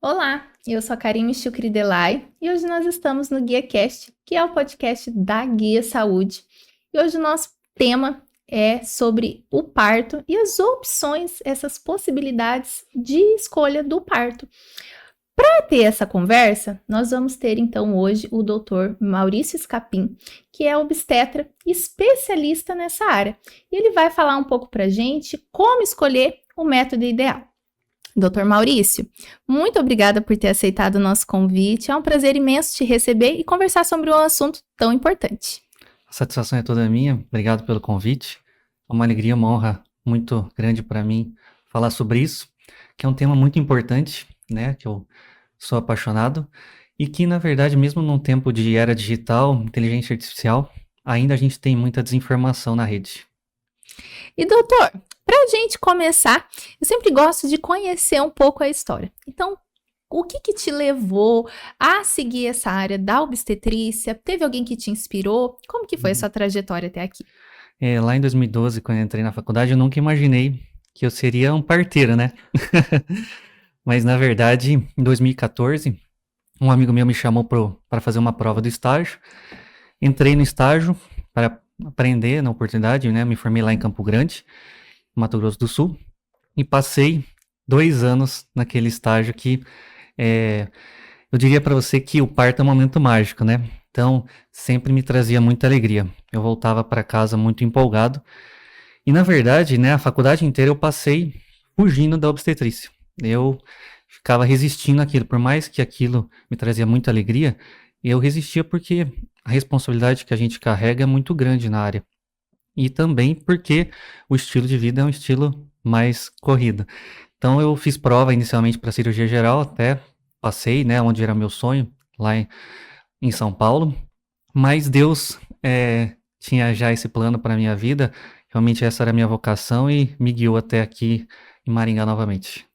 Olá, eu sou a Karine Shukridelai e hoje nós estamos no GuiaCast, que é o podcast da Guia Saúde. E hoje o nosso tema é sobre o parto e as opções, essas possibilidades de escolha do parto. Para ter essa conversa, nós vamos ter então hoje o Dr. Maurício Scapin, que é obstetra especialista nessa área. E ele vai falar um pouco para a gente como escolher o método ideal. Doutor Maurício, muito obrigada por ter aceitado o nosso convite. É um prazer imenso te receber e conversar sobre um assunto tão importante. A satisfação é toda minha. Obrigado pelo convite. É uma alegria, uma honra muito grande para mim falar sobre isso, que é um tema muito importante, né? Que eu sou apaixonado e que, na verdade, mesmo num tempo de era digital, inteligência artificial, ainda a gente tem muita desinformação na rede. E doutor, para a gente começar, eu sempre gosto de conhecer um pouco a história. Então, o que te levou a seguir essa área da obstetrícia? Teve alguém que te inspirou? Como que foi a sua trajetória até aqui? Lá em 2012, quando eu entrei na faculdade, eu nunca imaginei que eu seria um parteiro, né? Mas, na verdade, em 2014, um amigo meu me chamou para fazer uma prova do estágio. Entrei no estágio para aprender na oportunidade, né? Me formei lá em Campo Grande, Mato Grosso do Sul, e passei 2 anos naquele estágio que eu diria para você que o parto é um momento mágico, né? Então, sempre me trazia muita alegria. Eu voltava para casa muito empolgado. E, na verdade, né, a faculdade inteira eu passei fugindo da obstetrícia. Eu ficava resistindo àquilo. Por mais que aquilo me trazia muita alegria, eu resistia porque a responsabilidade que a gente carrega é muito grande na área. E também porque o estilo de vida é um estilo mais corrido. Então eu fiz prova inicialmente para cirurgia geral, até passei, né, onde era meu sonho, lá em São Paulo. Mas Deus tinha já esse plano para minha vida. Realmente essa era a minha vocação e me guiou até aqui em Maringá novamente.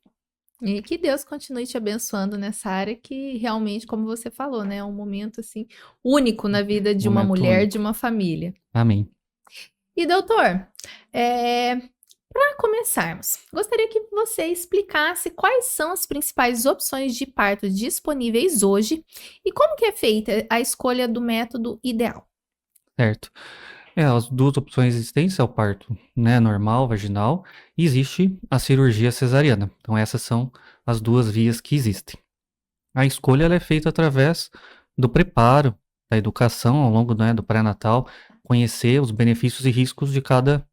E que Deus continue te abençoando nessa área que realmente, como você falou, né, é um momento assim único na vida de uma Momento mulher, de único. uma família. Amém. E doutor, para começarmos, gostaria que você explicasse quais são as principais opções de parto disponíveis hoje e como que é feita a escolha do método ideal. Certo. As duas opções existentes é o parto, né, normal, vaginal, e existe a cirurgia cesariana. Então essas são as duas vias que existem. A escolha ela é feita através do preparo, da educação ao longo, né, do pré-natal, conhecer os benefícios e riscos de cada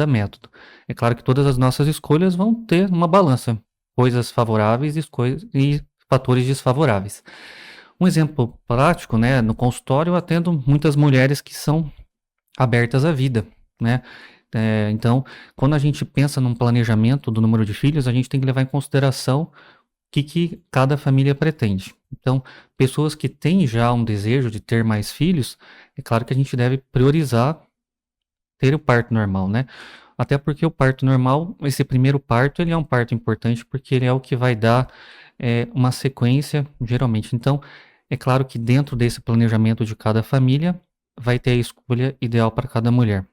método. É claro que todas as nossas escolhas vão ter uma balança, coisas favoráveis e fatores desfavoráveis. Um exemplo prático, né, no consultório eu atendo muitas mulheres que são abertas à vida, né? Então, quando a gente pensa num planejamento do número de filhos, a gente tem que levar em consideração o que cada família pretende. Então, pessoas que têm já um desejo de ter mais filhos, é claro que a gente deve priorizar ter o parto normal, né? Até porque o parto normal, esse primeiro parto, ele é um parto importante porque ele é o que vai dar uma sequência, geralmente. Então, é claro que dentro desse planejamento de cada família, vai ter a escolha ideal para cada mulher.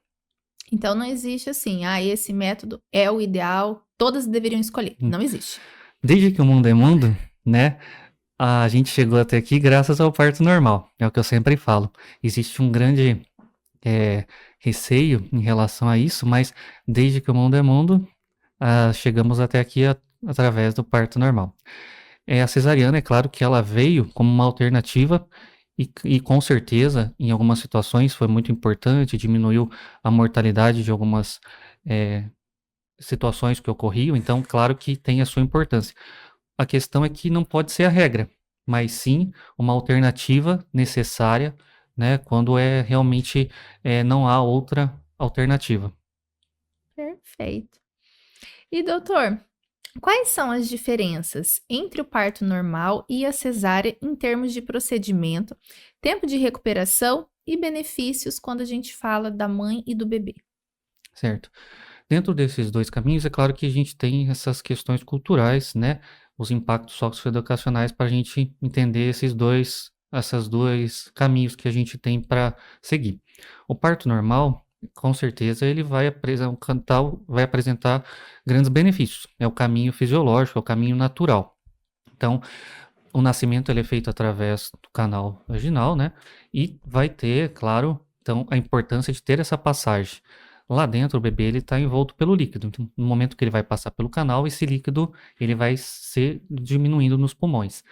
Então não existe assim, esse método é o ideal, todas deveriam escolher. Hum. Não existe. Desde que o mundo é mundo, né? A gente chegou até aqui graças ao parto normal. É o que eu sempre falo. Existe um grande receio em relação a isso, mas desde que o mundo é mundo, chegamos até aqui através do parto normal. A cesariana, é claro que ela veio como uma alternativa e com certeza, em algumas situações, foi muito importante, diminuiu a mortalidade de algumas situações que ocorriam, então, claro que tem a sua importância. A questão é que não pode ser a regra, mas sim uma alternativa necessária, né, quando realmente não há outra alternativa. Perfeito. E doutor, quais são as diferenças entre o parto normal e a cesárea em termos de procedimento, tempo de recuperação e benefícios quando a gente fala da mãe e do bebê? Certo. Dentro desses dois caminhos, é claro que a gente tem essas questões culturais, né? Os impactos socioeducacionais para a gente entender esses dois caminhos que a gente tem para seguir. O parto normal, com certeza, ele vai apresentar grandes benefícios. É o caminho fisiológico, é o caminho natural. Então, o nascimento ele é feito através do canal vaginal, né? E vai ter, claro, então a importância de ter essa passagem. Lá dentro o bebê ele está envolto pelo líquido. Então, no momento que ele vai passar pelo canal, esse líquido ele vai ser diminuindo nos pulmões.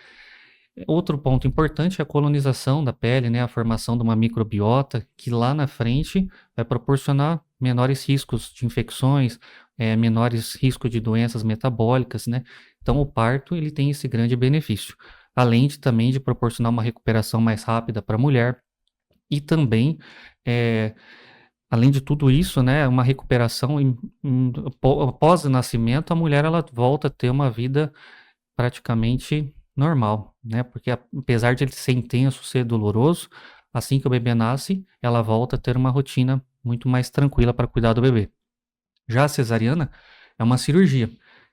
Outro ponto importante é a colonização da pele, né? A formação de uma microbiota que lá na frente vai proporcionar menores riscos de infecções, menores riscos de doenças metabólicas, né? Então o parto ele tem esse grande benefício, além de também de proporcionar uma recuperação mais rápida para a mulher e também, eh, além de tudo isso, né, uma recuperação após o nascimento, a mulher ela volta a ter uma vida praticamente normal, né? Porque apesar de ele ser intenso, ser doloroso, assim que o bebê nasce, ela volta a ter uma rotina muito mais tranquila para cuidar do bebê. Já a cesariana é uma cirurgia,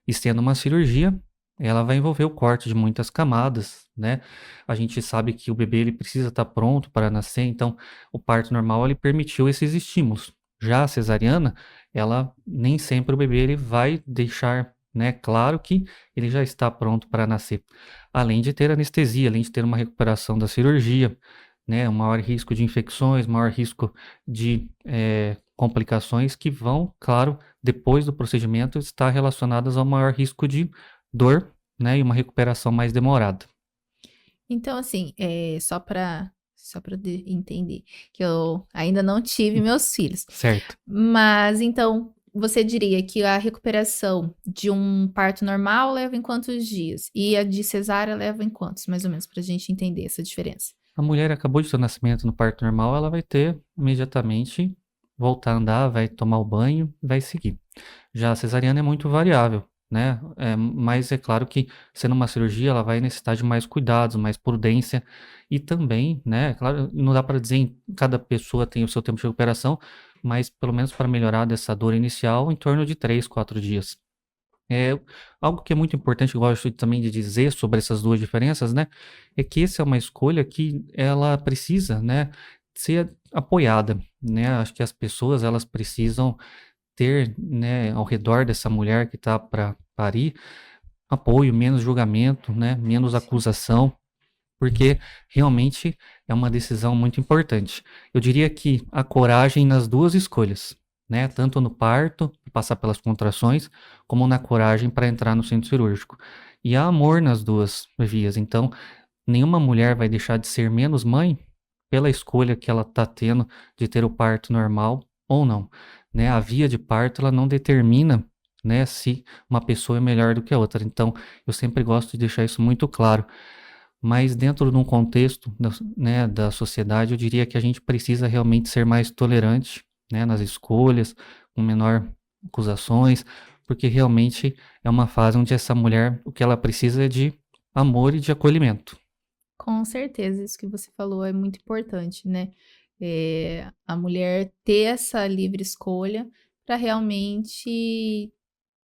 e sendo uma cirurgia, ela vai envolver o corte de muitas camadas, né? A gente sabe que o bebê ele precisa estar pronto para nascer, então o parto normal ele permitiu esses estímulos. Já a cesariana, ela nem sempre o bebê ele vai deixar, né, claro que ele já está pronto para nascer. Além de ter anestesia, além de ter uma recuperação da cirurgia, né, um maior risco de infecções, maior risco de complicações que vão, claro, depois do procedimento, estar relacionadas ao maior risco de dor, né, e uma recuperação mais demorada. Então, assim, só para entender, que eu ainda não tive meus filhos. Certo. Mas então, você diria que a recuperação de um parto normal leva em quantos dias? E a de cesárea leva em quantos, mais ou menos, para a gente entender essa diferença? A mulher acabou de ter o nascimento no parto normal, ela vai ter imediatamente voltar a andar, vai tomar o banho, vai seguir. Já a cesariana é muito variável, né? Mas é claro que sendo uma cirurgia, ela vai necessitar de mais cuidados, mais prudência e também, né? Claro, não dá para dizer em cada pessoa tem o seu tempo de recuperação, mas pelo menos para melhorar dessa dor inicial, em torno de 3, 4 dias. É, algo que é muito importante, eu gosto também de dizer sobre essas duas diferenças, né, é que essa é uma escolha que ela precisa, né, ser apoiada, né, acho que as pessoas elas precisam ter, né, ao redor dessa mulher que está para parir, apoio, menos julgamento, né, menos acusação, porque realmente é uma decisão muito importante. Eu diria que a coragem nas duas escolhas, né? Tanto no parto, passar pelas contrações, como na coragem para entrar no centro cirúrgico. E há amor nas duas vias. Então, nenhuma mulher vai deixar de ser menos mãe pela escolha que ela está tendo de ter o parto normal ou não, né? A via de parto, ela não determina, né, se uma pessoa é melhor do que a outra. Então, eu sempre gosto de deixar isso muito claro. Mas dentro de um contexto né, da sociedade, eu diria que a gente precisa realmente ser mais tolerante, né, nas escolhas, com menor acusações, porque realmente é uma fase onde essa mulher, o que ela precisa é de amor e de acolhimento. Com certeza, isso que você falou é muito importante, né? A mulher ter essa livre escolha para realmente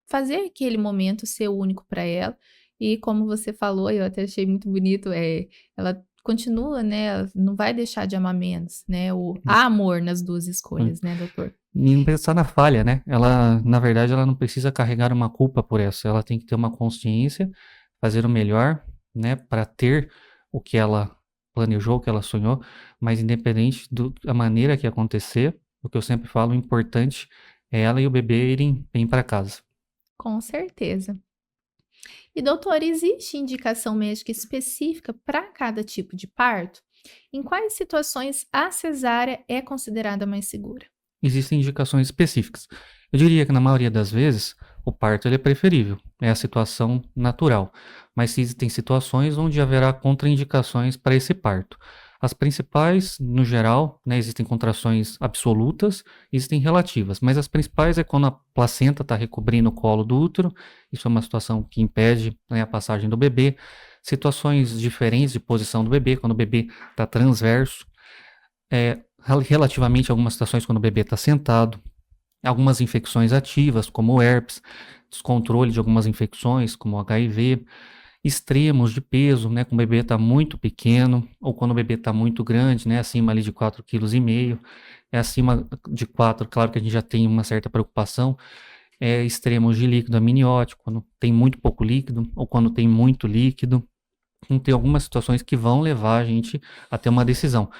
fazer aquele momento ser único para ela. E como você falou, eu até achei muito bonito, ela continua, né? Ela não vai deixar de amar menos, né? Há amor nas duas escolhas, né, doutor? E não pensar na falha, né? Ela, na verdade, ela não precisa carregar uma culpa por isso. Ela tem que ter uma consciência, fazer o melhor, né, para ter o que ela planejou, o que ela sonhou, mas independente da maneira que acontecer, o que eu sempre falo, o importante é ela e o bebê irem bem para casa. Com certeza. E doutor, existe indicação médica específica para cada tipo de parto? Em quais situações a cesárea é considerada mais segura? Existem indicações específicas. Eu diria que na maioria das vezes o parto ele é preferível, é a situação natural, mas existem situações onde haverá contraindicações para esse parto. As principais, no geral, né, existem contrações absolutas, existem relativas, mas as principais é quando a placenta está recobrindo o colo do útero, isso é uma situação que impede, né, a passagem do bebê. Situações diferentes de posição do bebê, quando o bebê está transverso, relativamente algumas situações quando o bebê está sentado, algumas infecções ativas, como o herpes, descontrole de algumas infecções, como o HIV, extremos de peso, né, quando o bebê está muito pequeno, ou quando o bebê está muito grande, né, acima ali de 4,5 kg, acima de 4, claro que a gente já tem uma certa preocupação, extremos de líquido amniótico, quando tem muito pouco líquido ou quando tem muito líquido. Então, tem algumas situações que vão levar a gente a ter uma decisão.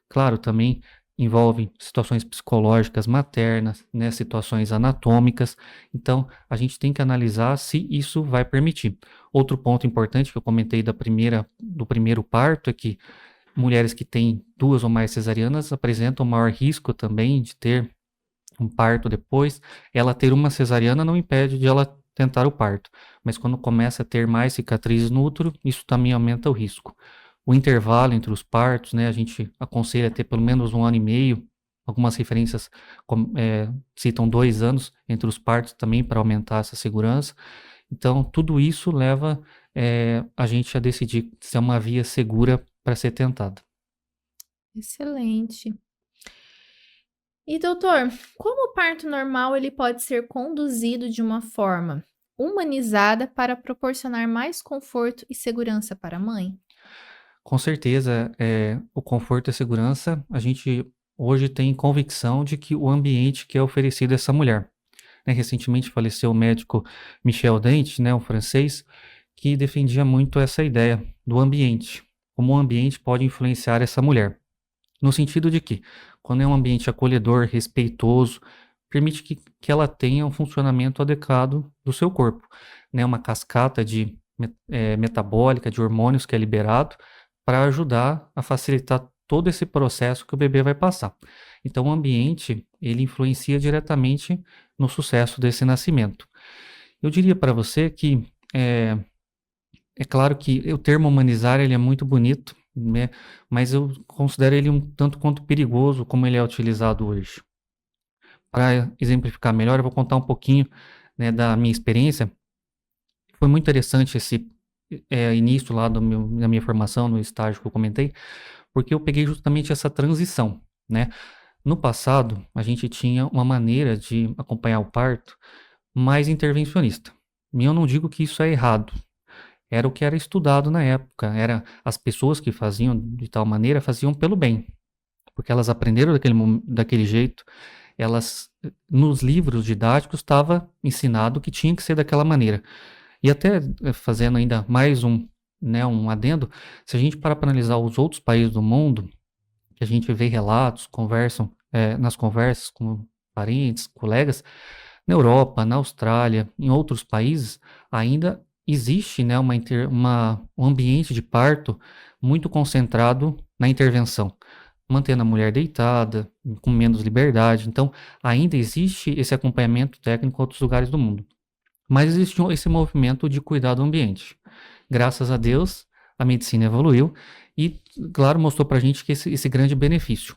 Claro, também envolve situações psicológicas maternas, né, situações anatômicas. Então, a gente tem que analisar se isso vai permitir. Outro ponto importante que eu comentei do primeiro parto é que mulheres que têm 2 ou mais cesarianas apresentam maior risco também de ter um parto depois. Ela ter uma cesariana não impede de ela tentar o parto, mas quando começa a ter mais cicatrizes no útero, isso também aumenta o risco. O intervalo entre os partos, né, a gente aconselha ter pelo menos 1 ano e meio. Algumas referências citam 2 anos entre os partos também para aumentar essa segurança. Então, tudo isso leva a gente a decidir se é uma via segura para ser tentada. Excelente. E doutor, como o parto normal ele pode ser conduzido de uma forma humanizada para proporcionar mais conforto e segurança para a mãe? Com certeza, o conforto e a segurança, a gente hoje tem convicção de que o ambiente que é oferecido a essa mulher. Né, recentemente faleceu o médico Michel Dente, né, um francês, que defendia muito essa ideia do ambiente, como o ambiente pode influenciar essa mulher. No sentido de que, quando é um ambiente acolhedor, respeitoso, permite que ela tenha um funcionamento adequado do seu corpo, né? Uma cascata metabólica, de hormônios que é liberado para ajudar a facilitar todo esse processo que o bebê vai passar. Então, o ambiente, ele influencia diretamente no sucesso desse nascimento. Eu diria para você que é claro que o termo humanizar ele é muito bonito, né? Mas eu considero ele um tanto quanto perigoso como ele é utilizado hoje. Para exemplificar melhor, eu vou contar um pouquinho, né, da minha experiência. Foi muito interessante esse início lá da minha formação, no estágio que eu comentei, porque eu peguei justamente essa transição, né? No passado, a gente tinha uma maneira de acompanhar o parto mais intervencionista. E eu não digo que isso é errado. Era o que era estudado na época, era as pessoas que faziam de tal maneira, faziam pelo bem, porque elas aprenderam daquele jeito, elas nos livros didáticos estava ensinado que tinha que ser daquela maneira. E até fazendo ainda mais um adendo, se a gente parar para analisar os outros países do mundo, que a gente vê relatos, nas conversas com parentes, colegas, na Europa, na Austrália, em outros países, ainda existe, né, um ambiente de parto muito concentrado na intervenção, mantendo a mulher deitada, com menos liberdade. Então, ainda existe esse acompanhamento técnico em outros lugares do mundo. Mas existe esse movimento de cuidar do ambiente. Graças a Deus, a medicina evoluiu e, claro, mostrou para a gente que esse grande benefício.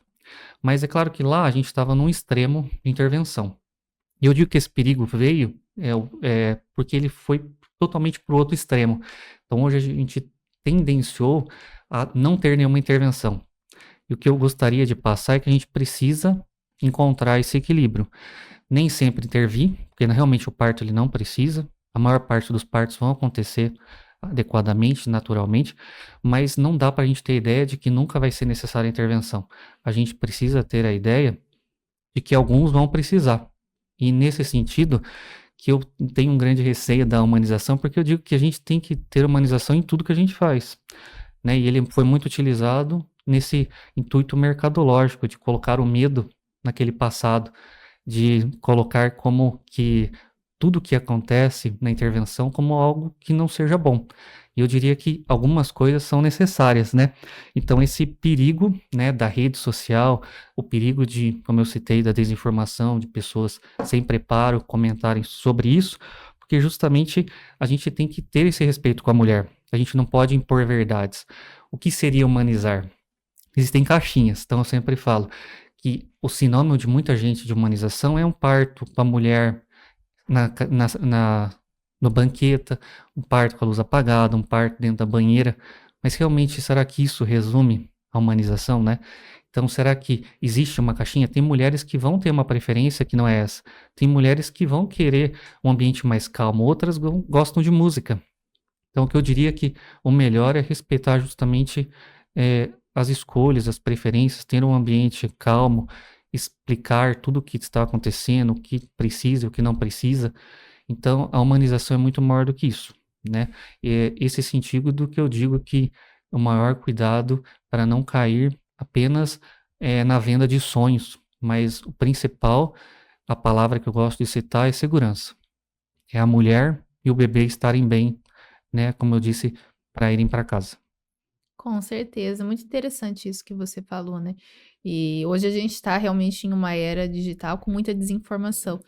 Mas é claro que lá a gente estava num extremo de intervenção. E eu digo que esse perigo veio porque ele foi totalmente para o outro extremo. Então hoje a gente tendenciou a não ter nenhuma intervenção. E o que eu gostaria de passar é que a gente precisa encontrar esse equilíbrio. Nem sempre intervir, porque realmente o parto ele não precisa. A maior parte dos partos vão acontecer adequadamente, naturalmente, mas não dá para a gente ter ideia de que nunca vai ser necessária a intervenção. A gente precisa ter a ideia de que alguns vão precisar. E nesse sentido, que eu tenho um grande receio da humanização, porque eu digo que a gente tem que ter humanização em tudo que a gente faz, né? E ele foi muito utilizado nesse intuito mercadológico, de colocar o medo naquele passado, de colocar como que tudo que acontece na intervenção como algo que não seja bom. E eu diria que algumas coisas são necessárias, né? Então esse perigo, né, da rede social, o perigo de, como eu citei, da desinformação, de pessoas sem preparo comentarem sobre isso, porque justamente a gente tem que ter esse respeito com a mulher. A gente não pode impor verdades. O que seria humanizar? Existem caixinhas, então eu sempre falo que o sinônimo de muita gente de humanização é um parto com a mulher no banqueta, um parto com a luz apagada, um parto dentro da banheira. Mas realmente, será que isso resume a humanização, né? Então, será que existe uma caixinha? Tem mulheres que vão ter uma preferência que não é essa. Tem mulheres que vão querer um ambiente mais calmo, outras gostam de música. Então, o que eu diria é que o melhor é respeitar justamente as escolhas, as preferências, ter um ambiente calmo explicar tudo o que está acontecendo, o que precisa e o que não precisa. Então, a humanização é muito maior do que isso, né? E é esse sentido do que eu digo que o maior cuidado para não cair apenas na venda de sonhos, mas o principal, a palavra que eu gosto de citar é segurança. É a mulher e o bebê estarem bem, né? Como eu disse, para irem para casa. Com certeza, muito interessante isso que você falou, né? E hoje a gente está realmente em uma era digital com muita desinformação.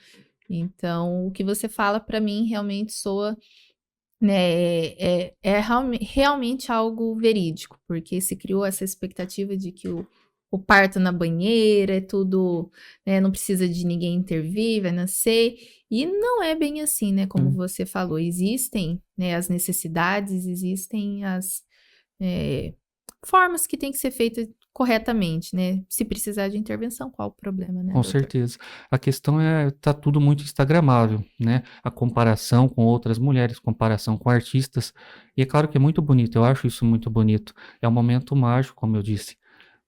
Então, o que você fala para mim realmente soa, né, realmente algo verídico, porque se criou essa expectativa de que o parto na banheira é tudo, né, não precisa de ninguém intervir, vai nascer, e não é bem assim, né, como Hum, você falou, existem, né, as necessidades, existem as eh, formas que tem que ser feita corretamente, né? Se precisar de intervenção, qual o problema, né, com doutor? certeza. A questão tá tudo muito instagramável, né? A comparação com outras mulheres, comparação com artistas. E é claro que é muito bonito, eu acho isso muito bonito. É um momento mágico, como eu disse.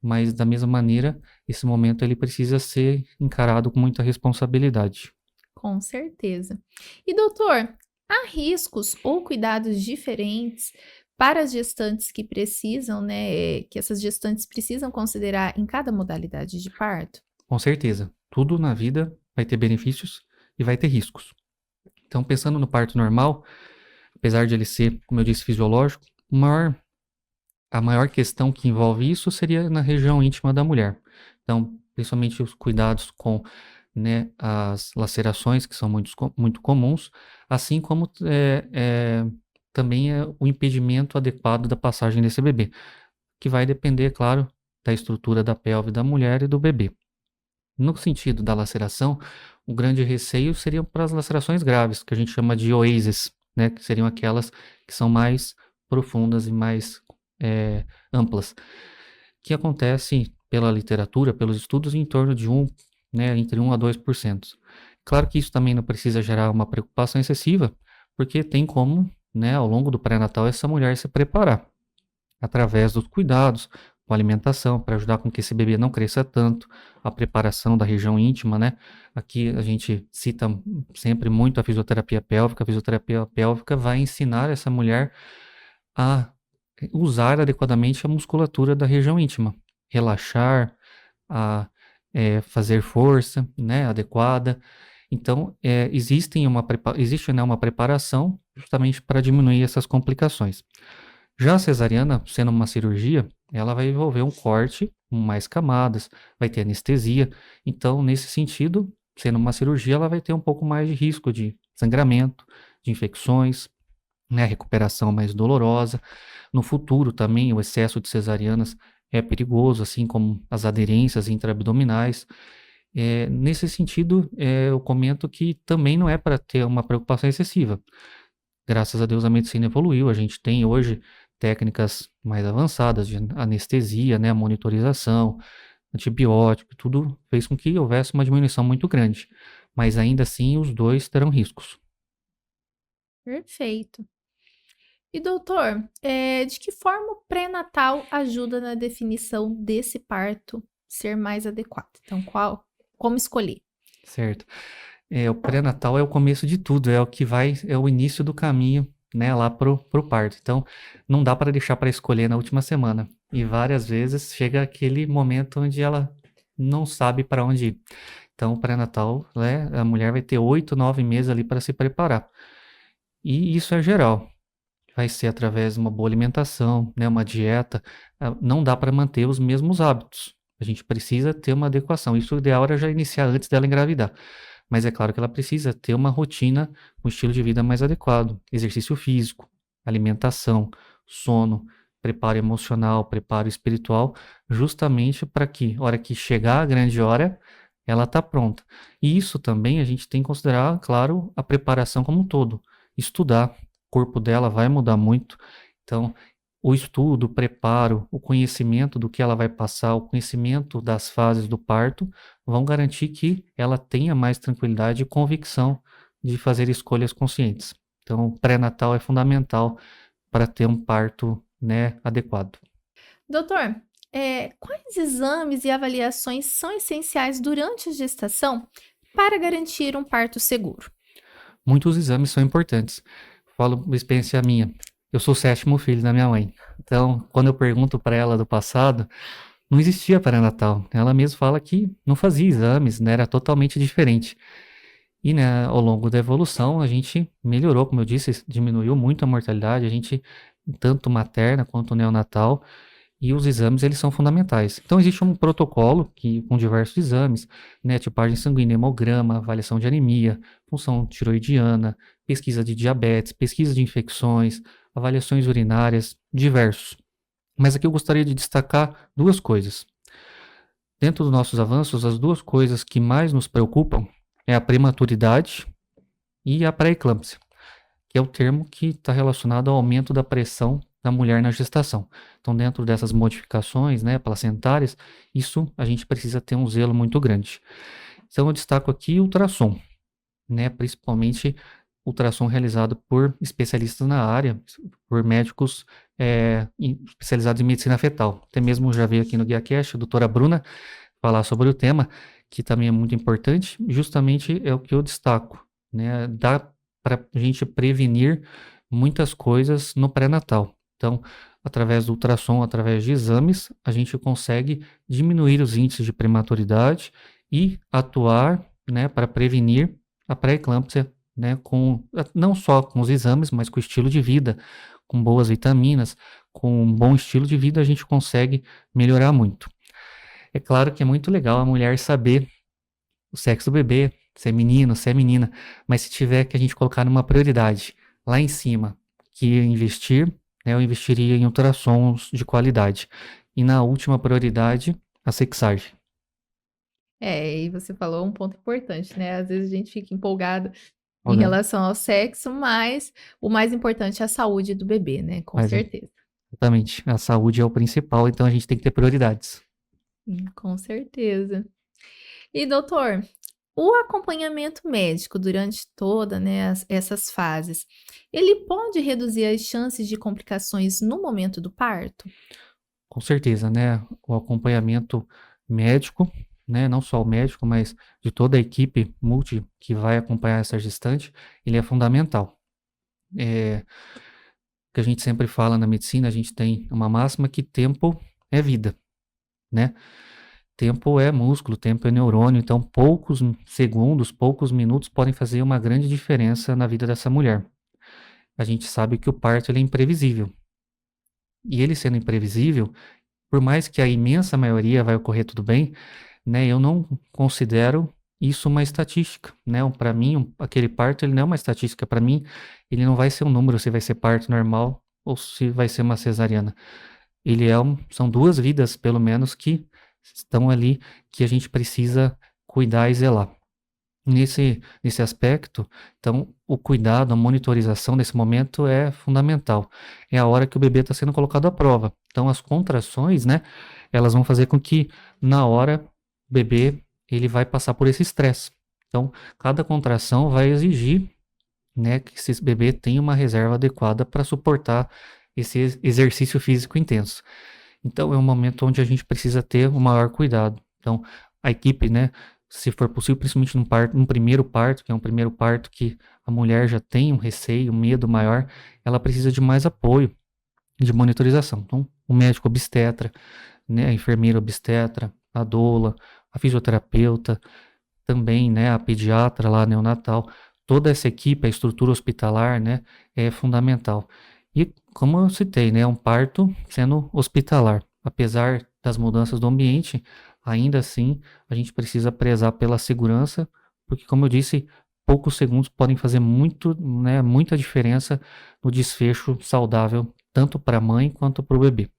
Mas da mesma maneira, esse momento ele precisa ser encarado com muita responsabilidade. Com certeza. E doutor, há riscos ou cuidados diferentes para as gestantes que precisam, né, que essas gestantes precisam considerar em cada modalidade de parto? Com certeza, tudo na vida vai ter benefícios e vai ter riscos. Então, pensando no parto normal, apesar de ele ser, como eu disse, fisiológico, a maior questão que envolve isso seria na região íntima da mulher. Então, principalmente os cuidados com, né, as lacerações, que são muito comuns, assim como também o impedimento adequado da passagem desse bebê, que vai depender, claro, da estrutura da pelve da mulher e do bebê. No sentido da laceração, o grande receio seriam para as lacerações graves, que a gente chama de oases, né, que seriam aquelas que são mais profundas e mais amplas, que acontecem pela literatura, pelos estudos, em torno de entre 1 a 2%. Claro que isso também não precisa gerar uma preocupação excessiva, porque tem como, né, ao longo do pré-natal, essa mulher se preparar através dos cuidados com a alimentação, para ajudar com que esse bebê não cresça tanto, a preparação da região íntima, né? Aqui a gente cita sempre muito a fisioterapia pélvica. A fisioterapia pélvica vai ensinar essa mulher a usar adequadamente a musculatura da região íntima, relaxar, a fazer força, né, adequada. Então, existe, né, uma preparação justamente para diminuir essas complicações. Já a cesariana, sendo uma cirurgia, ela vai envolver um corte com mais camadas, vai ter anestesia. Então, nesse sentido, sendo uma cirurgia, ela vai ter um pouco mais de risco de sangramento, de infecções, né, recuperação mais dolorosa. No futuro também, o excesso de cesarianas é perigoso, assim como as aderências intraabdominais. Nesse sentido, eu comento que também não é para ter uma preocupação excessiva. Graças a Deus a medicina evoluiu, a gente tem hoje técnicas mais avançadas de anestesia, né, monitorização, antibiótico, tudo fez com que houvesse uma diminuição muito grande. Mas ainda assim, os dois terão riscos. Perfeito. E doutor, de que forma o pré-natal ajuda na definição desse parto ser mais adequado? Então, como escolher? Certo. O pré-natal é o começo de tudo, é o início do caminho, né, lá pro parto. Então, não dá para deixar para escolher na última semana. E várias vezes chega aquele momento onde ela não sabe para onde ir. Então, o pré-natal, né, a mulher vai ter 8, 9 meses ali para se preparar. E isso é geral. Vai ser através de uma boa alimentação, né, uma dieta. Não dá para manter os mesmos hábitos. A gente precisa ter uma adequação. Isso o ideal era já iniciar antes dela engravidar. Mas é claro que ela precisa ter uma rotina, um estilo de vida mais adequado. Exercício físico, alimentação, sono, preparo emocional, preparo espiritual, justamente para que, hora que chegar a grande hora, ela está pronta. E isso também a gente tem que considerar, claro, a preparação como um todo. Estudar, o corpo dela vai mudar muito. Então, o estudo, o preparo, o conhecimento do que ela vai passar, o conhecimento das fases do parto, vão garantir que ela tenha mais tranquilidade e convicção de fazer escolhas conscientes. Então, o pré-natal é fundamental para ter um parto, né, adequado. Doutor, quais exames e avaliações são essenciais durante a gestação para garantir um parto seguro? Muitos exames são importantes. Falo por experiência minha. Eu sou o 7º filho da minha mãe. Então, quando eu pergunto para ela do passado, não existia pré-natal. Ela mesma fala que não fazia exames, né? Era totalmente diferente. E, né, ao longo da evolução, a gente melhorou, como eu disse, diminuiu muito a mortalidade, a gente, tanto materna quanto neonatal, e os exames, eles são fundamentais. Então, existe um protocolo com diversos exames, né, tipagem sanguínea, hemograma, avaliação de anemia, função tiroidiana, pesquisa de diabetes, pesquisa de infecções, avaliações urinárias, diversos. Mas aqui eu gostaria de destacar duas coisas. Dentro dos nossos avanços, as duas coisas que mais nos preocupam é a prematuridade e a pré-eclâmpsia, que é o termo que está relacionado ao aumento da pressão da mulher na gestação. Então, dentro dessas modificações, né, placentárias, isso a gente precisa ter um zelo muito grande. Então, eu destaco aqui o ultrassom, né, principalmente ultrassom realizado por especialistas na área, por médicos especializados em medicina fetal. Até mesmo já veio aqui no GuiaCast a doutora Bruna falar sobre o tema, que também é muito importante, justamente é o que eu destaco, né? Dá para a gente prevenir muitas coisas no pré-natal. Então, através do ultrassom, através de exames, a gente consegue diminuir os índices de prematuridade e atuar, né, para prevenir a pré-eclâmpsia, né, não só com os exames, mas com o estilo de vida, com boas vitaminas, com um bom estilo de vida, a gente consegue melhorar muito. É claro que é muito legal a mulher saber o sexo do bebê, se é menino, se é menina, mas se tiver que a gente colocar numa prioridade lá em cima, que investir, né, eu investiria em ultrassons de qualidade. E na última prioridade, a sexagem. E você falou um ponto importante, né? Às vezes a gente fica empolgado em Olha, relação ao sexo, mas o mais importante é a saúde do bebê, né? Com mas certeza. exatamente, a saúde é o principal, então a gente tem que ter prioridades. Com certeza. E doutor, o acompanhamento médico durante toda, né, essas fases, ele pode reduzir as chances de complicações no momento do parto? Com certeza, né? O acompanhamento médico, né? Não só o médico, mas de toda a equipe multi que vai acompanhar essa gestante, ele é fundamental. É, que a gente sempre fala na medicina, a gente tem uma máxima que tempo é vida, né? Tempo é músculo, tempo é neurônio, então poucos segundos, poucos minutos podem fazer uma grande diferença na vida dessa mulher. A gente sabe que o parto ele é imprevisível. E ele sendo imprevisível, por mais que a imensa maioria vai ocorrer tudo bem, né, eu não considero isso uma estatística, né? Para mim, aquele parto ele não é uma estatística. Para mim, ele não vai ser um número se vai ser parto normal ou se vai ser uma cesariana. Ele são duas vidas, pelo menos, que estão ali que a gente precisa cuidar e zelar. Nesse aspecto, então, o cuidado, a monitorização desse momento é fundamental. É a hora que o bebê está sendo colocado à prova. Então, as contrações, né, elas vão fazer com que, na hora, o bebê, ele vai passar por esse estresse. Então, cada contração vai exigir, né, que esse bebê tenha uma reserva adequada para suportar esse exercício físico intenso. Então, é um momento onde a gente precisa ter o maior cuidado. Então, a equipe, né, se for possível, principalmente num primeiro parto, que é um primeiro parto que a mulher já tem um receio, um medo maior, ela precisa de mais apoio, de monitorização. Então, o médico obstetra, né, a enfermeira obstetra, a doula, a fisioterapeuta, também, né, a pediatra lá, neonatal, toda essa equipe, a estrutura hospitalar, né, é fundamental. E como eu citei, né, um parto sendo hospitalar, apesar das mudanças do ambiente, ainda assim a gente precisa prezar pela segurança, porque como eu disse, poucos segundos podem fazer muito, né, muita diferença no desfecho saudável, tanto para a mãe quanto para o bebê.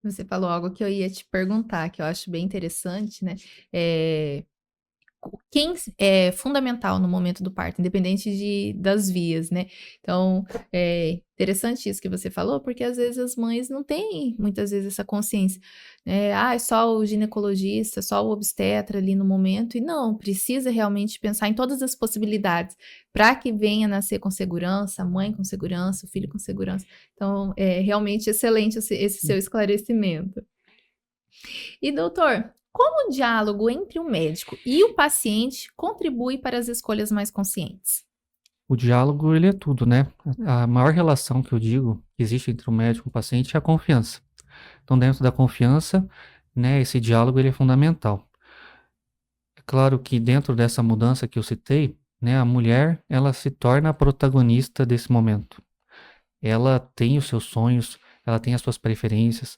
Você falou algo que eu ia te perguntar, que eu acho bem interessante, né? Eh, Quem é fundamental no momento do parto, independente das vias, né? Então, é interessante isso que você falou, porque às vezes as mães não têm muitas vezes essa consciência, né? É só o ginecologista, só o obstetra ali no momento, e não, precisa realmente pensar em todas as possibilidades para que venha nascer com segurança, a mãe com segurança, o filho com segurança. Então, é realmente excelente esse seu esclarecimento. E doutor, como o diálogo entre o médico e o paciente contribui para as escolhas mais conscientes? O diálogo, ele é tudo, né? A maior relação que eu digo que existe entre o médico e o paciente é a confiança. Então, dentro da confiança, né, esse diálogo ele é fundamental. É claro que dentro dessa mudança que eu citei, né, a mulher, ela se torna a protagonista desse momento. Ela tem os seus sonhos, ela tem as suas preferências,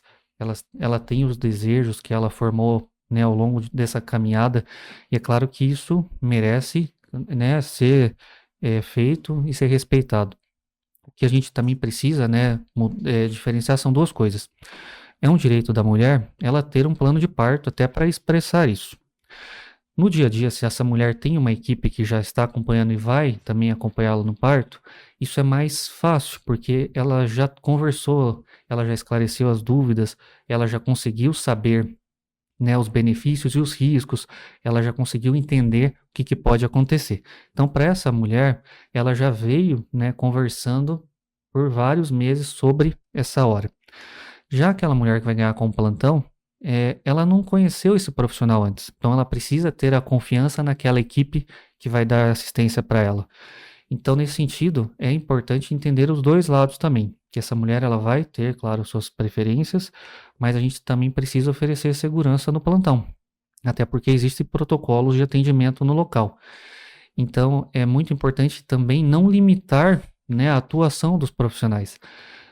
ela tem os desejos que ela formou, né, ao longo dessa caminhada, e é claro que isso merece, né, ser feito e ser respeitado. O que a gente também precisa, né, diferenciar são duas coisas. É um direito da mulher ela ter um plano de parto até para expressar isso. No dia a dia, se essa mulher tem uma equipe que já está acompanhando e vai também acompanhá-la no parto, isso é mais fácil, porque ela já conversou, ela já esclareceu as dúvidas, ela já conseguiu saber, né, os benefícios e os riscos, ela já conseguiu entender o que pode acontecer. Então, para essa mulher, ela já veio, né, conversando por vários meses sobre essa hora. Já aquela mulher que vai ganhar com o plantão, ela não conheceu esse profissional antes, então ela precisa ter a confiança naquela equipe que vai dar assistência para ela. Então, nesse sentido, é importante entender os dois lados também, que essa mulher ela vai ter, claro, suas preferências, mas a gente também precisa oferecer segurança no plantão, até porque existem protocolos de atendimento no local. Então, é muito importante também não limitar, né, a atuação dos profissionais.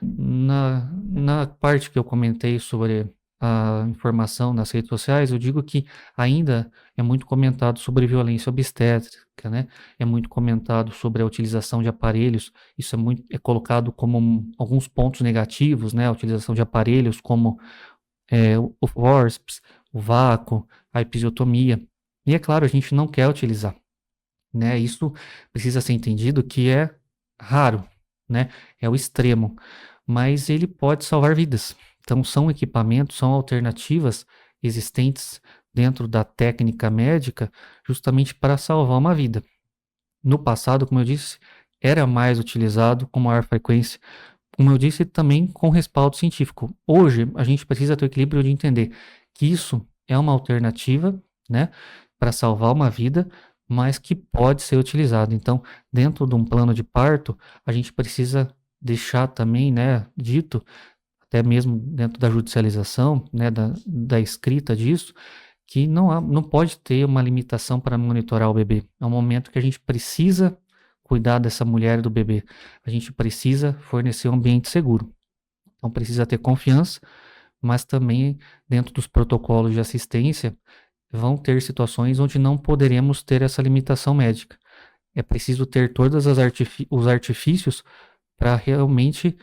Na parte que eu comentei sobre a informação nas redes sociais, eu digo que ainda é muito comentado sobre violência obstétrica, né? É muito comentado sobre a utilização de aparelhos. Isso é colocado como alguns pontos negativos, né? A utilização de aparelhos como o forceps, o vácuo, a episiotomia. E é claro, a gente não quer utilizar, né? Isso precisa ser entendido que é raro, né? É o extremo, mas ele pode salvar vidas. Então são equipamentos, são alternativas existentes dentro da técnica médica justamente para salvar uma vida. No passado, como eu disse, era mais utilizado com maior frequência, como eu disse, também com respaldo científico. Hoje, a gente precisa ter o equilíbrio de entender que isso é uma alternativa, né, para salvar uma vida, mas que pode ser utilizado. Então, dentro de um plano de parto, a gente precisa deixar também, né, dito, até mesmo dentro da judicialização, né, da escrita disso, que não pode ter uma limitação para monitorar o bebê. É um momento que a gente precisa cuidar dessa mulher e do bebê. A gente precisa fornecer um ambiente seguro. Então precisa ter confiança, mas também dentro dos protocolos de assistência vão ter situações onde não poderemos ter essa limitação médica. É preciso ter todos os artifícios para realmente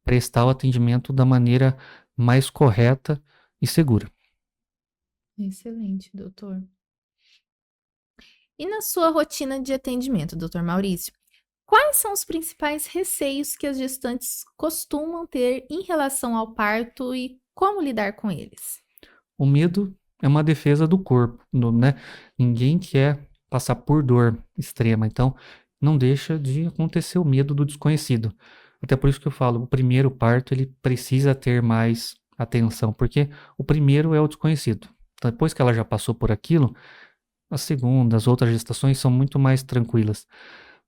prestar o atendimento da maneira mais correta e segura. Excelente, doutor. E na sua rotina de atendimento, doutor Maurício, quais são os principais receios que as gestantes costumam ter em relação ao parto e como lidar com eles? O medo é uma defesa do corpo, né? Ninguém quer passar por dor extrema, então não deixa de acontecer o medo do desconhecido. Até por isso que eu falo, o primeiro parto ele precisa ter mais atenção, porque o primeiro é o desconhecido. Então, depois que ela já passou por aquilo, a segunda, as outras gestações são muito mais tranquilas.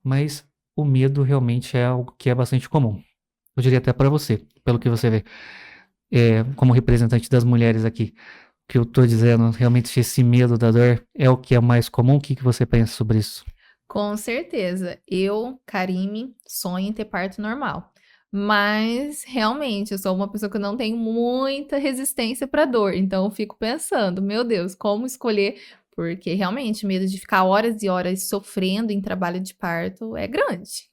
Mas o medo realmente é algo que é bastante comum. Eu diria até para você, pelo que você vê, como representante das mulheres aqui, que eu tô dizendo, realmente esse medo da dor é o que é mais comum? O que você pensa sobre isso? Com certeza, eu, Karime, sonho em ter parto normal. Mas realmente, eu sou uma pessoa que não tem muita resistência para dor. Então eu fico pensando, meu Deus, como escolher? Porque realmente, o medo de ficar horas e horas sofrendo em trabalho de parto é grande.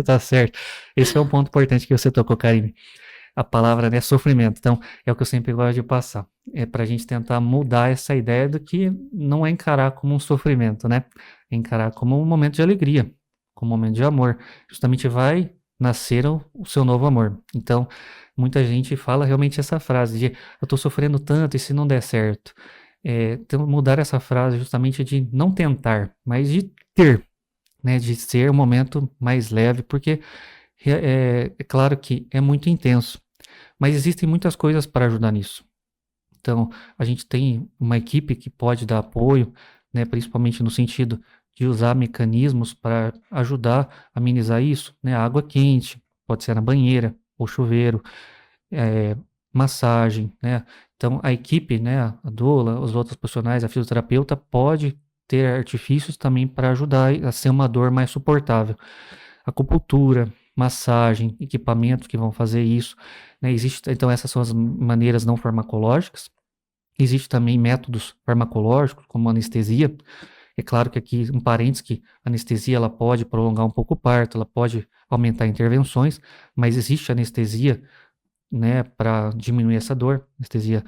Tá certo. Esse é um ponto importante que você tocou, Karine. A palavra, né, sofrimento. Então, é o que eu sempre gosto de passar. É para a gente tentar mudar essa ideia do que não é encarar como um sofrimento, né? É encarar como um momento de alegria, como um momento de amor. Justamente vai nascer o seu novo amor. Então, muita gente fala realmente essa frase de eu tô sofrendo tanto e se não der certo. Então, mudar essa frase justamente de não tentar, mas de ter, né? De ser um momento mais leve, porque é claro que é muito intenso, mas existem muitas coisas para ajudar nisso. Então, a gente tem uma equipe que pode dar apoio, né, principalmente no sentido de usar mecanismos para ajudar a amenizar isso, né? Água quente, pode ser na banheira ou chuveiro, eh, massagem, né? Então, a equipe, né, a doula, os outros profissionais, a fisioterapeuta, pode ter artifícios também para ajudar a ser uma dor mais suportável. Acupuntura, massagem, equipamentos que vão fazer isso, né? Existe, então, essas são as maneiras não farmacológicas. Existe também métodos farmacológicos, como anestesia. É claro que aqui, um parênteses, que a anestesia ela pode prolongar um pouco o parto, ela pode aumentar intervenções, mas existe anestesia, né, para diminuir essa dor, anestesia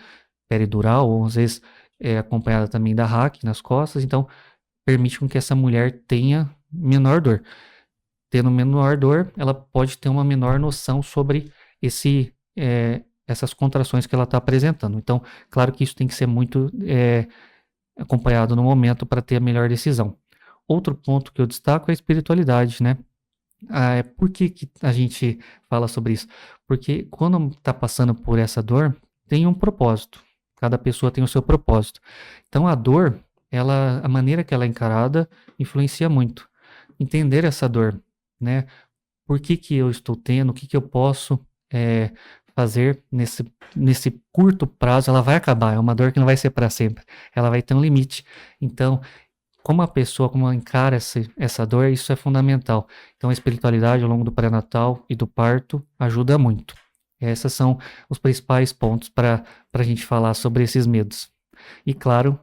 peridural, ou às vezes é acompanhada também da RAC nas costas, então permite com que essa mulher tenha menor dor. Tendo menor dor, ela pode ter uma menor noção sobre essas contrações que ela está apresentando. Então, claro que isso tem que ser muito acompanhado no momento para ter a melhor decisão. Outro ponto que eu destaco é a espiritualidade, né? Por que a gente fala sobre isso? Porque quando está passando por essa dor, tem um propósito. Cada pessoa tem o seu propósito. Então a dor, a maneira que ela é encarada, influencia muito. Entender essa dor, né? Por que eu estou tendo? O que eu posso fazer nesse curto prazo? Ela vai acabar. É uma dor que não vai ser para sempre. Ela vai ter um limite. Então como a pessoa, como ela encara essa dor, isso é fundamental. Então, a espiritualidade ao longo do pré-natal e do parto ajuda muito. Esses são os principais pontos para a gente falar sobre esses medos. E, claro,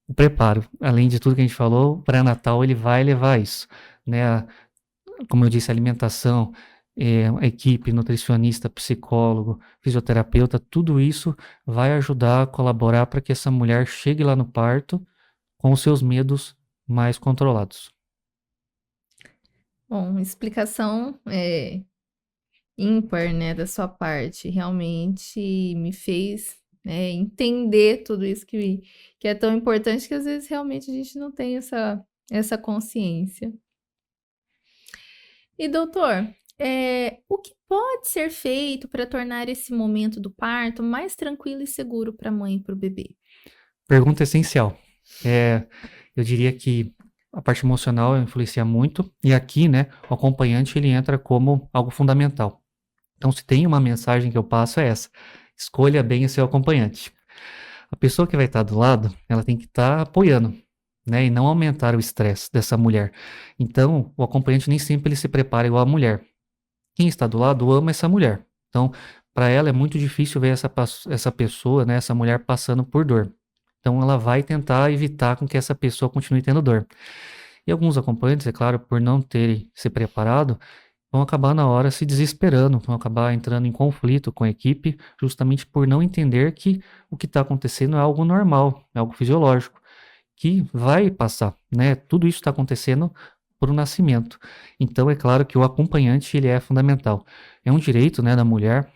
o preparo. Além de tudo que a gente falou, o pré-natal ele vai levar isso. Né? Como eu disse, a alimentação, a equipe, nutricionista, psicólogo, fisioterapeuta, tudo isso vai ajudar a colaborar para que essa mulher chegue lá no parto com os seus medos mais controlados. Bom, explicação ímpar, né, da sua parte. Realmente me fez, né, entender tudo isso que é tão importante que às vezes realmente a gente não tem essa consciência. E doutor, o que pode ser feito para tornar esse momento do parto mais tranquilo e seguro para a mãe e para o bebê? Pergunta essencial. Eu diria que a parte emocional influencia muito, e aqui, né, o acompanhante ele entra como algo fundamental. Então, se tem uma mensagem que eu passo é essa: escolha bem o seu acompanhante. A pessoa que vai estar do lado, ela tem que estar apoiando, né, e não aumentar o estresse dessa mulher. Então, o acompanhante nem sempre ele se prepara igual a mulher. Quem está do lado ama essa mulher. Então, para ela é muito difícil ver essa pessoa, né, essa mulher passando por dor. Então, ela vai tentar evitar com que essa pessoa continue tendo dor. E alguns acompanhantes, é claro, por não terem se preparado, vão acabar na hora se desesperando, vão acabar entrando em conflito com a equipe, justamente por não entender que o que está acontecendo é algo normal, é algo fisiológico, que vai passar, né? Tudo isso está acontecendo por um nascimento. Então, é claro que o acompanhante ele é fundamental. É um direito, né, da mulher,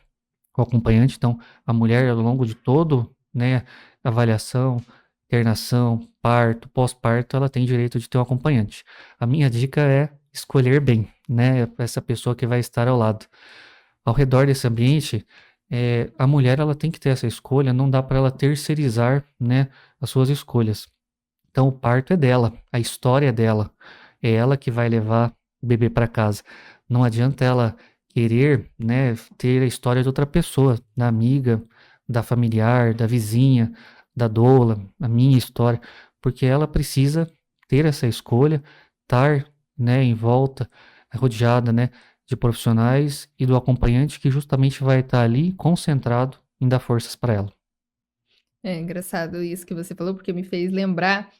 o acompanhante. Então, a mulher ao longo de todo, né, avaliação, internação, parto, pós-parto, ela tem direito de ter um acompanhante. A minha dica é escolher bem, né, essa pessoa que vai estar ao lado. Ao redor desse ambiente, a mulher ela tem que ter essa escolha, não dá para ela terceirizar, né, as suas escolhas. Então o parto é dela, a história é dela, é ela que vai levar o bebê para casa. Não adianta ela querer, né, ter a história de outra pessoa, da amiga, da familiar, da vizinha, da doula, a minha história, porque ela precisa ter essa escolha, estar, né, em volta, rodeada, né, de profissionais e do acompanhante que justamente vai estar ali concentrado em dar forças para ela. É engraçado isso que você falou, porque me fez lembrar,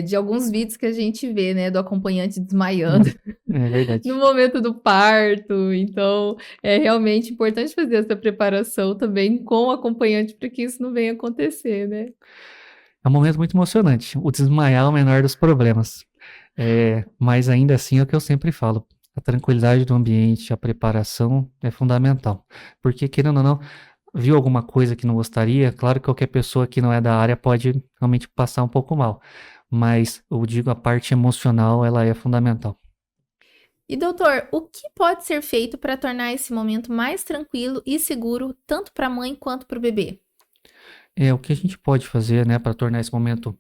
de alguns vídeos que a gente vê, né, do acompanhante desmaiando É verdade. no momento do parto. Então, é realmente importante fazer essa preparação também com o acompanhante para que isso não venha acontecer, né. É um momento muito emocionante. O desmaiar é o menor dos problemas. Mas ainda assim é o que eu sempre falo. A tranquilidade do ambiente, a preparação é fundamental. Porque, querendo ou não, viu alguma coisa que não gostaria, claro que qualquer pessoa que não é da área pode realmente passar um pouco mal. Mas eu digo, a parte emocional, ela é fundamental. E doutor, o que pode ser feito para tornar esse momento mais tranquilo e seguro tanto para a mãe quanto para o bebê? O que a gente pode fazer, né, para tornar esse momento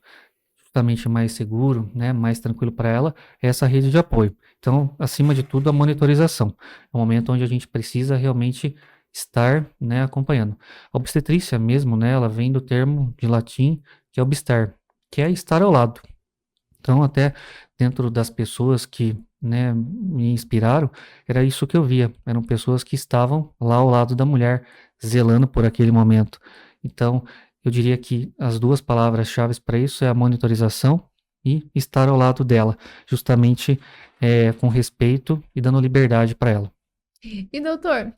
justamente mais seguro, né, mais tranquilo para ela, é essa rede de apoio. Então, acima de tudo, a monitorização. É um momento onde a gente precisa realmente estar, né, acompanhando. A obstetrícia mesmo, né, ela vem do termo de latim que é obstar, que é estar ao lado. Então, até dentro das pessoas que, né, me inspiraram, era isso que eu via. Eram pessoas que estavam lá ao lado da mulher, zelando por aquele momento. Então, eu diria que as duas palavras-chave para isso é a monitorização e estar ao lado dela, justamente com respeito e dando liberdade para ela. E doutor,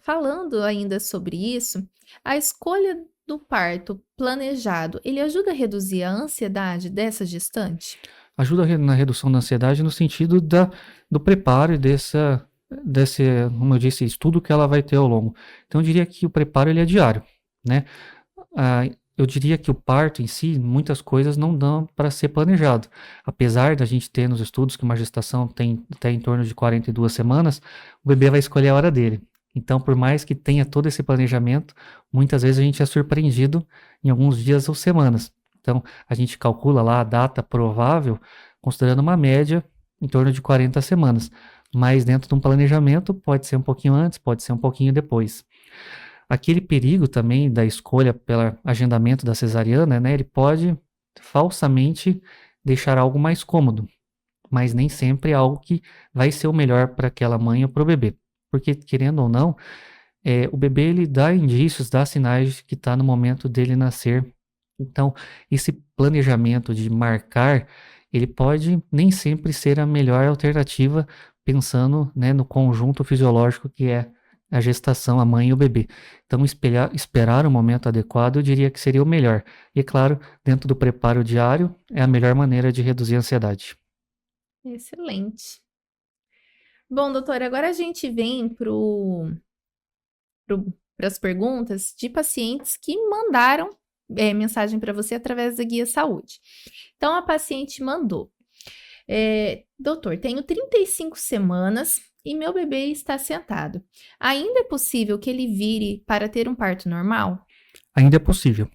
falando ainda sobre isso, a escolha do parto planejado, ele ajuda a reduzir a ansiedade dessa gestante? Ajuda na redução da ansiedade no sentido do preparo e desse, como eu disse, estudo que ela vai ter ao longo. Então, eu diria que o preparo ele é diário, né? Eu diria que o parto em si, muitas coisas não dão para ser planejado. Apesar da gente ter nos estudos que uma gestação tem até em torno de 42 semanas, o bebê vai escolher a hora dele. Então, por mais que tenha todo esse planejamento, muitas vezes a gente é surpreendido em alguns dias ou semanas. Então, a gente calcula lá a data provável, considerando uma média em torno de 40 semanas. Mas dentro de um planejamento, pode ser um pouquinho antes, pode ser um pouquinho depois. Aquele perigo também da escolha pelo agendamento da cesariana, né? Ele pode falsamente deixar algo mais cômodo, mas nem sempre é algo que vai ser o melhor para aquela mãe ou para o bebê. Porque, querendo ou não, o bebê ele dá indícios, dá sinais de que está no momento dele nascer. Então, esse planejamento de marcar, ele pode nem sempre ser a melhor alternativa, pensando, né, no conjunto fisiológico que é a gestação, a mãe e o bebê. Então, esperar o momento adequado, eu diria que seria o melhor. E, claro, dentro do preparo diário, é a melhor maneira de reduzir a ansiedade. Excelente. Bom, doutor, agora a gente vem para as perguntas de pacientes que mandaram mensagem para você através da Guia Saúde. Então, a paciente mandou: doutor, tenho 35 semanas e meu bebê está sentado. Ainda é possível que ele vire para ter um parto normal? Ainda é possível.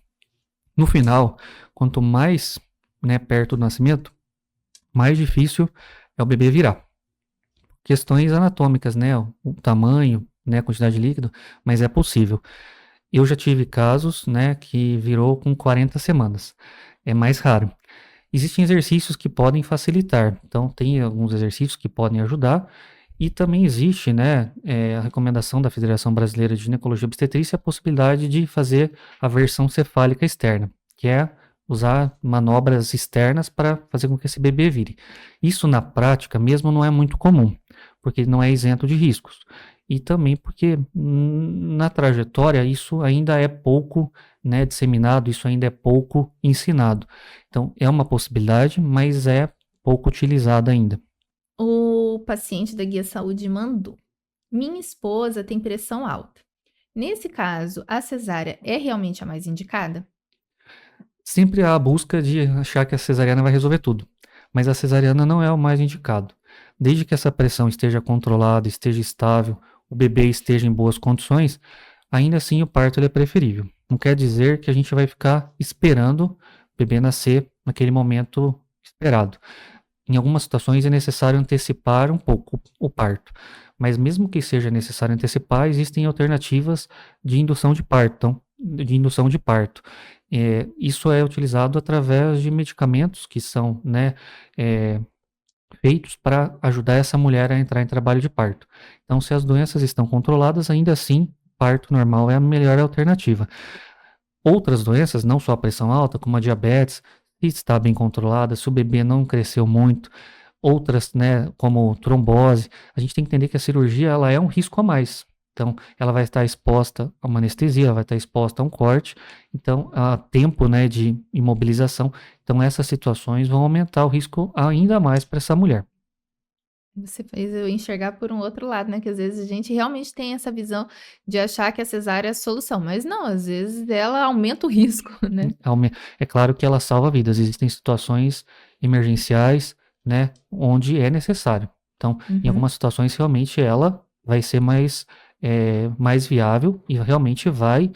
No final, quanto mais, né, perto do nascimento, mais difícil é o bebê virar. Questões anatômicas, né, o tamanho, né, a quantidade de líquido, mas é possível. Eu já tive casos, né, que virou com 40 semanas. É mais raro. Existem exercícios que podem facilitar. Então, tem alguns exercícios que podem ajudar. E também existe, né, a recomendação da Federação Brasileira de Ginecologia e Obstetrícia a possibilidade de fazer a versão cefálica externa, que é usar manobras externas para fazer com que esse bebê vire. Isso na prática mesmo não é muito comum, porque não é isento de riscos. E também porque na trajetória isso ainda é pouco, né, disseminado, isso ainda é pouco ensinado. Então é uma possibilidade, mas é pouco utilizada ainda. O paciente da Guia Saúde mandou: minha esposa tem pressão alta. Nesse caso, a cesárea é realmente a mais indicada? Sempre há a busca de achar que a cesariana vai resolver tudo, mas a cesariana não é o mais indicado. Desde que essa pressão esteja controlada, esteja estável, o bebê esteja em boas condições, ainda assim o parto ele é preferível. Não quer dizer que a gente vai ficar esperando o bebê nascer naquele momento esperado. Em algumas situações é necessário antecipar um pouco o parto, mas mesmo que seja necessário antecipar, existem alternativas de indução de parto. Isso é utilizado através de medicamentos que são, né, feitos para ajudar essa mulher a entrar em trabalho de parto. Então, se as doenças estão controladas, ainda assim, parto normal é a melhor alternativa. Outras doenças, não só a pressão alta, como a diabetes, se está bem controlada, se o bebê não cresceu muito, outras, né, como trombose, a gente tem que entender que a cirurgia ela é um risco a mais. Então, ela vai estar exposta a uma anestesia, ela vai estar exposta a um corte, então, a tempo, né, de imobilização. Então, essas situações vão aumentar o risco ainda mais para essa mulher. Você fez eu enxergar por um outro lado, né? Que às vezes a gente realmente tem essa visão de achar que a cesárea é a solução, mas não, às vezes ela aumenta o risco, né? É claro que ela salva vidas, existem situações emergenciais, né, onde é necessário. Então, em Uhum. algumas situações, realmente ela vai ser mais viável e realmente vai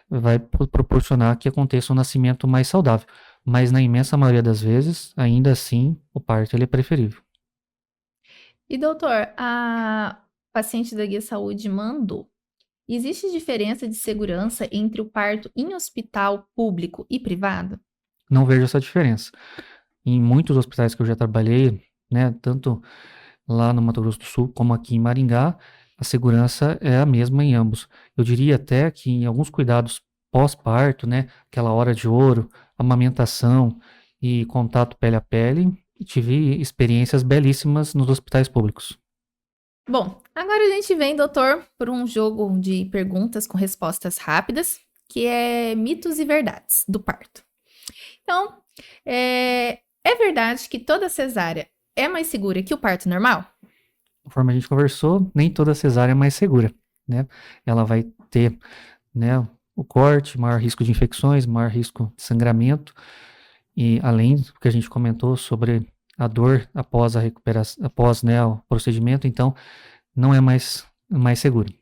vai proporcionar que aconteça um nascimento mais saudável. Mas na imensa maioria das vezes, ainda assim, o parto ele é preferível. E doutor, a paciente da Guia Saúde mandou. Existe diferença de segurança entre o parto em hospital público e privado? Não vejo essa diferença. Em muitos hospitais que eu já trabalhei, né, tanto lá no Mato Grosso do Sul como aqui em Maringá, a segurança é a mesma em ambos. Eu diria até que em alguns cuidados pós-parto, né, aquela hora de ouro, amamentação e contato pele a pele, tive experiências belíssimas nos hospitais públicos. Bom, agora a gente vem, doutor, por um jogo de perguntas com respostas rápidas, que é mitos e verdades do parto. Então, é verdade que toda cesárea é mais segura que o parto normal? Conforme a gente conversou, nem toda cesárea é mais segura, né? Ela vai ter, né, o corte, maior risco de infecções, maior risco de sangramento, e além do que a gente comentou sobre a dor após a recuperação, após, né, o procedimento, então não é mais seguro.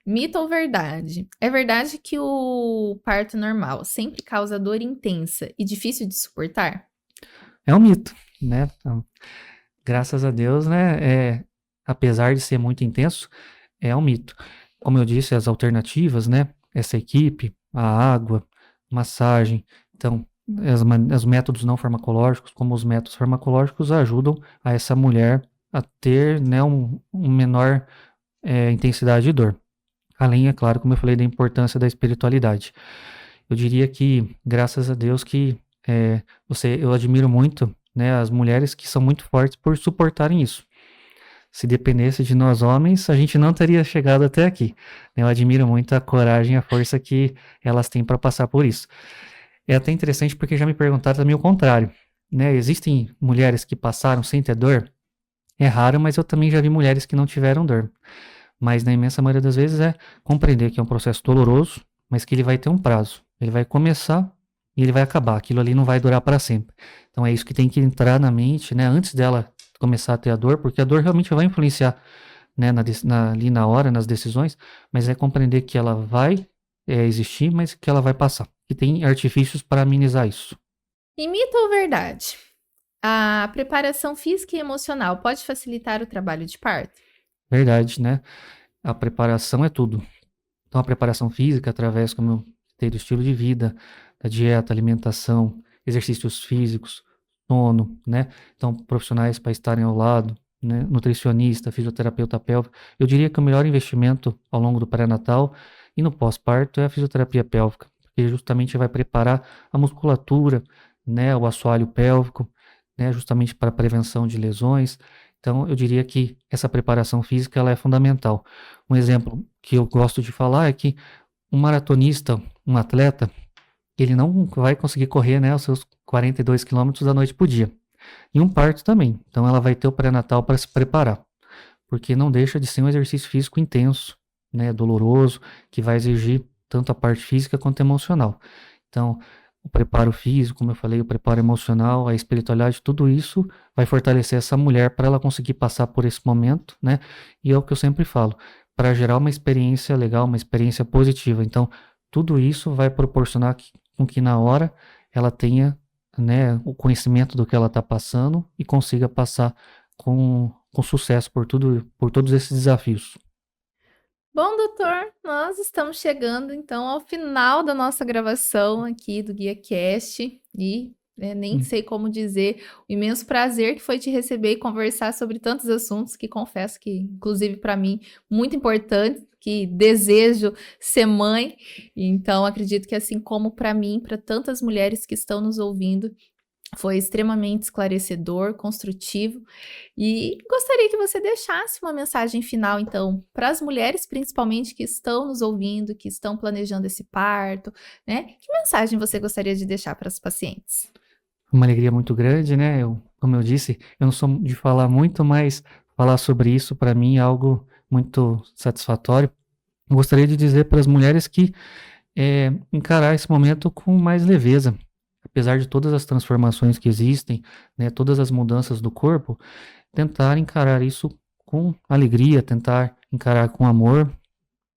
Mito ou verdade? É verdade que o parto normal sempre causa dor intensa e difícil de suportar? É um mito, né? Então, graças a Deus, né, apesar de ser muito intenso, é um mito. Como eu disse, as alternativas, né, essa equipe, a água, massagem, então, os métodos não farmacológicos, como os métodos farmacológicos, ajudam a essa mulher a ter, né, um menor intensidade de dor. Além, é claro, como eu falei, da importância da espiritualidade. Eu diria que, graças a Deus, que eu admiro muito, né, as mulheres que são muito fortes por suportarem isso. Se dependesse de nós homens, a gente não teria chegado até aqui. Eu admiro muito a coragem e a força que elas têm para passar por isso. É até interessante porque já me perguntaram também o contrário, né? Existem mulheres que passaram sem ter dor? É raro, mas eu também já vi mulheres que não tiveram dor. Mas na imensa maioria das vezes é compreender que é um processo doloroso, mas que ele vai ter um prazo. Ele vai começar e ele vai acabar. Aquilo ali não vai durar para sempre. Então é isso que tem que entrar na mente, né? Antes dela começar a ter a dor, porque a dor realmente vai influenciar, né, ali na hora, nas decisões, mas é compreender que ela vai existir, mas que ela vai passar. E tem artifícios para amenizar isso. E mito ou verdade? A preparação física e emocional pode facilitar o trabalho de parto? Verdade, né? A preparação é tudo. Então, a preparação física, através, como eu citei, do estilo de vida, da dieta, alimentação, exercícios físicos, sono, né? Então, profissionais para estarem ao lado, né? Nutricionista, fisioterapeuta pélvico. Eu diria que o melhor investimento ao longo do pré-natal e no pós-parto é a fisioterapia pélvica, porque justamente vai preparar a musculatura, né? O assoalho pélvico, né? Justamente para a prevenção de lesões. Então, eu diria que essa preparação física ela é fundamental. Um exemplo que eu gosto de falar é que um maratonista, um atleta, ele não vai conseguir correr, né, os seus 42 quilômetros da noite para o dia. E um parto também. Então, ela vai ter o pré-natal para se preparar, porque não deixa de ser um exercício físico intenso, né, doloroso, que vai exigir tanto a parte física quanto emocional. Então, o preparo físico, como eu falei, o preparo emocional, a espiritualidade, tudo isso vai fortalecer essa mulher para ela conseguir passar por esse momento, né? E é o que eu sempre falo, para gerar uma experiência legal, uma experiência positiva. Então, tudo isso vai proporcionar com que na hora ela tenha, né, o conhecimento do que ela está passando e consiga passar com sucesso por todos esses desafios. Bom, doutor, nós estamos chegando então ao final da nossa gravação aqui do Guia Cast e nem Hum. sei como dizer o imenso prazer que foi te receber e conversar sobre tantos assuntos que confesso que, inclusive para mim, muito importante, que desejo ser mãe. Então, acredito que assim como para mim, para tantas mulheres que estão nos ouvindo, foi extremamente esclarecedor, construtivo e gostaria que você deixasse uma mensagem final, então, para as mulheres, principalmente, que estão nos ouvindo, que estão planejando esse parto, né? Que mensagem você gostaria de deixar para as pacientes? Uma alegria muito grande, né? Como eu disse, eu não sou de falar muito, mas falar sobre isso para mim é algo muito satisfatório. Eu gostaria de dizer para as mulheres que encarar esse momento com mais leveza, apesar de todas as transformações que existem, né, todas as mudanças do corpo, tentar encarar isso com alegria, tentar encarar com amor,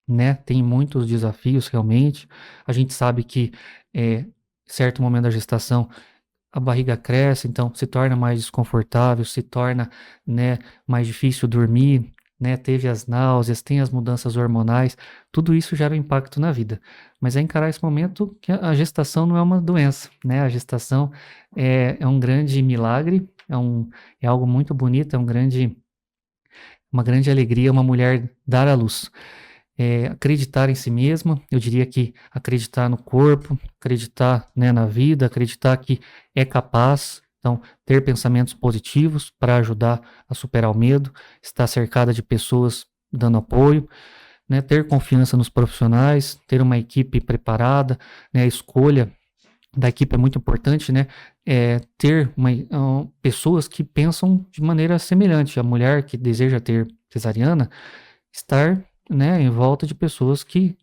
né? Tem muitos desafios realmente. A gente sabe que certo momento da gestação a barriga cresce, então se torna mais desconfortável, se torna, né, mais difícil dormir, né? Teve as náuseas, tem as mudanças hormonais, tudo isso gera um impacto na vida. Mas é encarar esse momento que a gestação não é uma doença, né? A gestação é um grande milagre, é algo muito bonito, uma grande alegria uma mulher dar à luz. Acreditar em si mesma, eu diria que acreditar no corpo, acreditar, né, na vida, acreditar que é capaz, então ter pensamentos positivos para ajudar a superar o medo, estar cercada de pessoas dando apoio, né, ter confiança nos profissionais, ter uma equipe preparada, né, a escolha da equipe é muito importante, né? Ter pessoas que pensam de maneira semelhante. A mulher que deseja ter cesariana, estar, né, em volta de pessoas que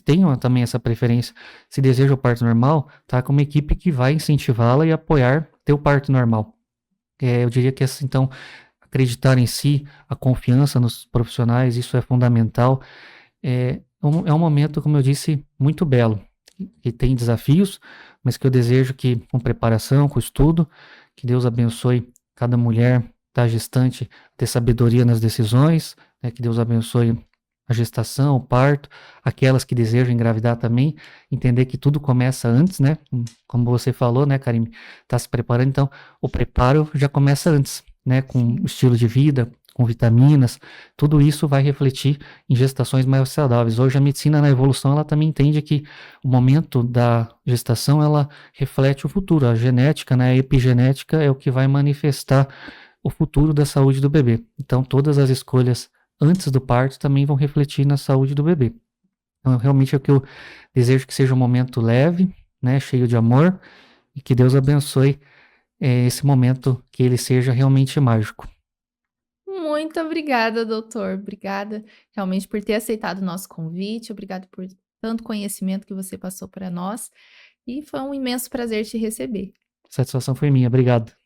tenham também essa preferência. Se deseja o parto normal, tá com uma equipe que vai incentivá-la e apoiar ter o parto normal. Eu diria que então acreditar em si, a confiança nos profissionais, isso é fundamental. É um momento, como eu disse, muito belo, que tem desafios, mas que eu desejo que, com preparação, com estudo, que Deus abençoe cada mulher da gestante, ter sabedoria nas decisões, né, que Deus abençoe a gestação, o parto, aquelas que desejam engravidar também, entender que tudo começa antes, né? Como você falou, né, Karime? Tá se preparando, então o preparo já começa antes, né? Com o estilo de vida, com vitaminas, tudo isso vai refletir em gestações mais saudáveis. Hoje a medicina na evolução, ela também entende que o momento da gestação, ela reflete o futuro. A genética, né, a epigenética é o que vai manifestar o futuro da saúde do bebê. Então todas as escolhas antes do parto também vão refletir na saúde do bebê. Então, realmente é o que eu desejo que seja um momento leve, né, cheio de amor, e que Deus abençoe esse momento, que ele seja realmente mágico. Muito obrigada, doutor. Obrigada realmente por ter aceitado o nosso convite. Obrigada por tanto conhecimento que você passou para nós. E foi um imenso prazer te receber. A satisfação foi minha, obrigado.